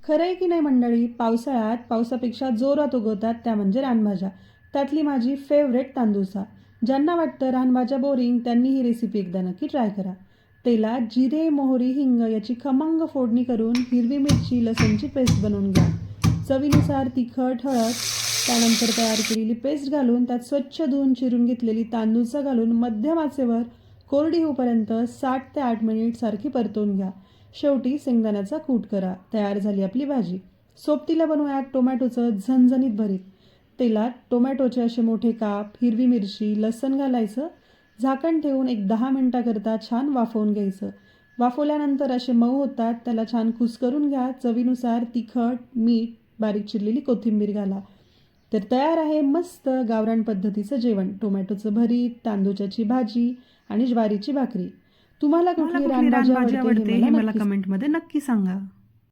खरंय की नाही मंडळी, पावसाळ्यात पावसापेक्षा जोरात उगवतात त्या म्हणजे रानभाज्या. त्यातली माझी फेवरेट तांदूसा. ज्यांना वाटतं रानभाज्या बोरिंग त्यांनी ही रेसिपी एकदा नक्की ट्राय करा. तेलात जिरे, मोहरी, हिंग याची खमंग फोडणी करून हिरवी मिरची, लसणची पेस्ट बनवून घ्या. चवीनुसार तिखट, हळद, त्यानंतर तयार केलेली पेस्ट घालून त्यात स्वच्छ धुवून चिरून घेतलेली तांदूळचं घालून मध्यम आचेवर कोरडी होईपर्यंत 7 ते 8 मिनिट सारखी परतवून घ्या. शेवटी शेंगदाण्याचा कूट करा. तयार झाली आपली भाजी. सोबतीला बनवूयात टोमॅटोचं झणझणीत भरीत. तेलात टोमॅटोचे असे मोठे काप, हिरवी मिरची, लसण घालायचं. झाकण ठेवून एक 10 मिनिटाकरता छान वाफवून घ्यायचं. वाफवल्यानंतर असे मऊ होतात, त्याला छान कुस्करून घ्या. चवीनुसार तिखट, मीठ, बारीक चिरलेली कोथिंबीर घाला. तर तयार आहे मस्त गावरान पद्धतीचं जेवण. टोमॅटोचं भरीत, तांदूळची भाजी आणि ज्वारीची भाकरी. तुम्हाला मला कुठली कुठली रानभाजी रानभाजी आवडते आवडते हे हे मला मला नक्की कमेंटमध्ये नक्की सांगा.